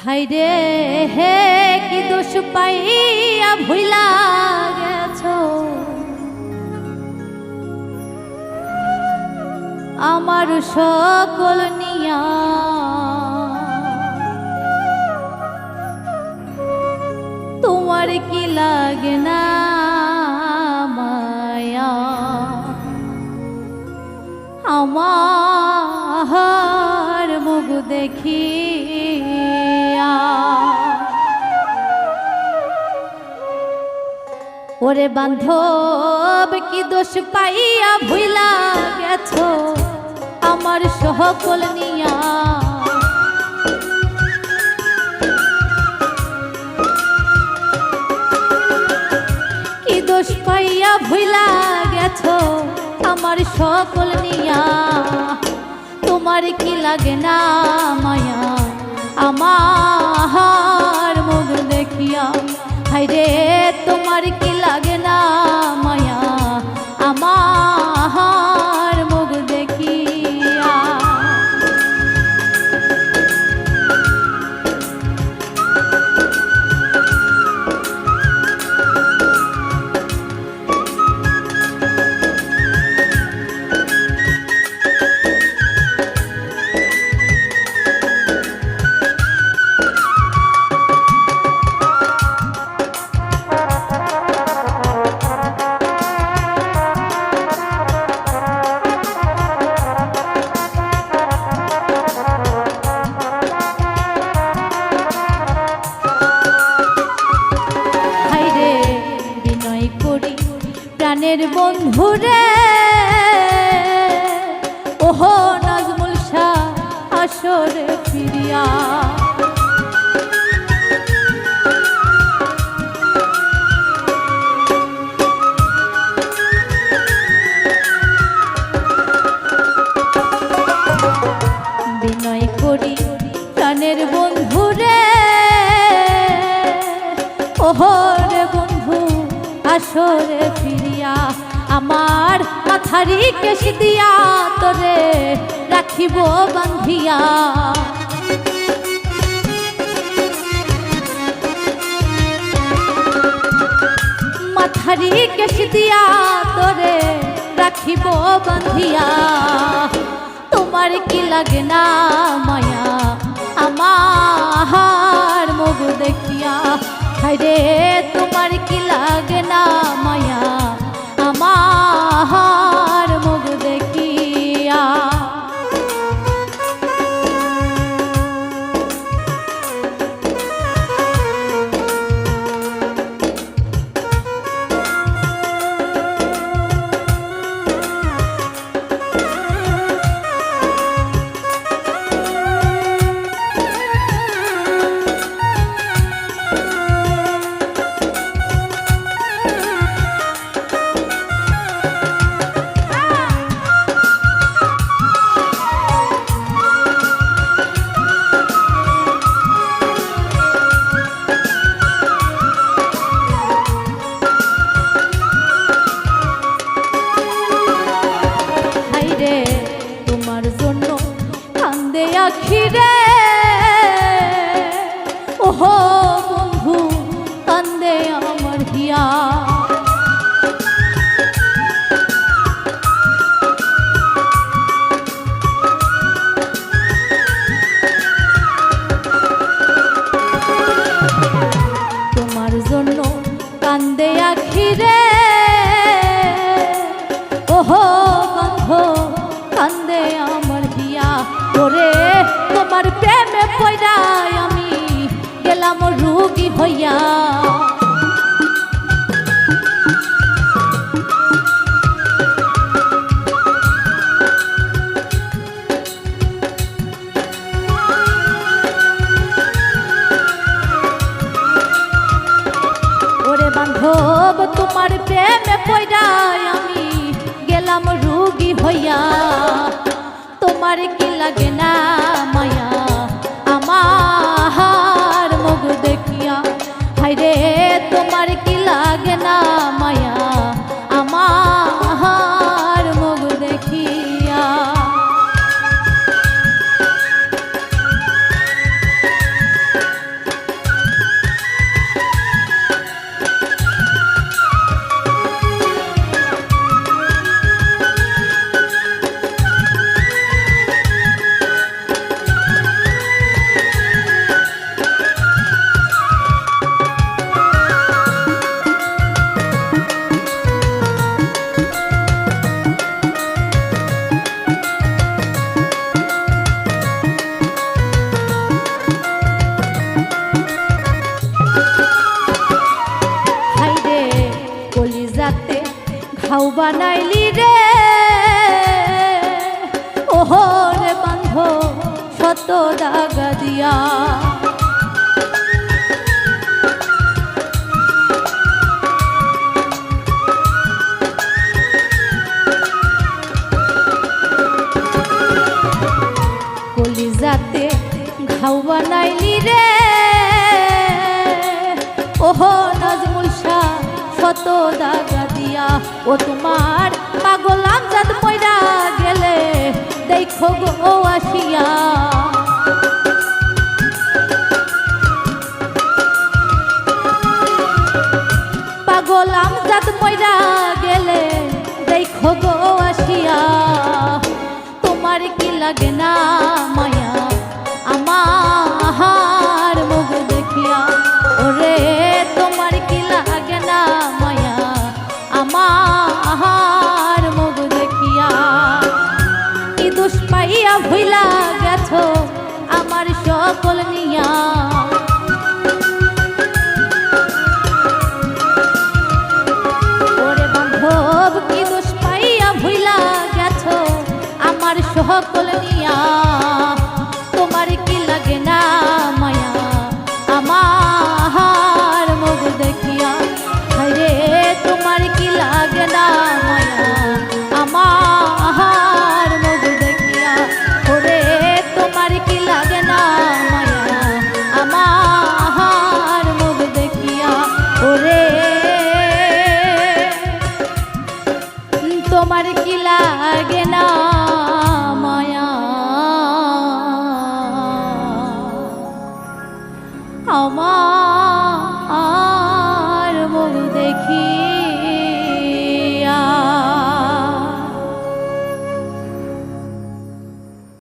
হাইরে হে কি দোষ পাইয়া ভুইলা গেছো আমার সকল নিয়া তোমার কি লাগে না মায়া আমার মুখ দেখিয়া ওরে বান্ধব কি দোষ পাইয়া ভুইলা গেছো আমার সকল নিয়া কি দোষ পাইয়া ভুইলা গেছো আমার সকল নিয়া তোমার কি লাগে না মায়া আমার মুখ দেখিয়া হায়রে তোমার কি লাগে না মায়া আমার মুখ দেখিয়া প্রাণের বন্ধুরে ওহো নাজমুল শাহ আসরে ফিরিয়া বিনয় করি প্রাণের বন্ধুরে ওহো রে বন্ধু আসরে ফিরিয়া আমার মাথারি কেশ দিয়া তোরে রাখিব বান্ধিয়া মাথারি কেশ দিয়া তোরে রাখিব বান্ধিয়া তোমার কি লাগে না মায়া আমার মুখ দেখিয়া হায়রে তোমার কি লাগে না মায়া আমার মুখ দেখিয়া আখিরে ওহো বন্ধু কান্দে আমার হিয়া তোমার জন্য কান্দে আখিরে ওহো বন্ধু কান্দে আমার হিয়া ওরে তোমার প্রেমে পয়রায় আমি গেলাম রোগী হইয়া ওরে বান্ধব তোমার প্রেমে পয়রায় আমি গেলাম রোগী হইয়া তোমার কি লাগে না মায়া আমার মুখ দেখিয়া হায়রে তোমার কি লাগে না মায়া আমার মুখ দেখিয়া বানাইলি রে ওহো রে বান্ধ শত দাগা দিয়া কলিজাতে ঘাও বানাইলি রে ওহো নাজমুল শাহ শত দাগা দিয়া ও তোমার পাগল আমজাদ মইরা গেলে দেখো গো আসিয়া পাগল আমজাদ মইরা গেলে দেখো গো আসিয়া তোমার কি লাগে না মায়া আমার মুখ দেখিয়া ওরে তোমার কি লাগে না মায়া আমার মুখ দেখিয়া কি দোষ পাইয়া ভুইলা গেছো আমার সকল নিয়া ওরে বান্ধব কি দোষ পাইয়া ভুইলা গেছো আমার সকল নিয়া তোমার কি লাগে না মায়া আমার মুখ দেখিয়া রে তোমার কি লাগে না মায়া আমার মুখ দেখিয়া ওরে তোমার কি লাগে না মায়া আমার মুখ দেখিয়া ওরে তোমার কি লাগে না মায়া আমার মুখ দেখি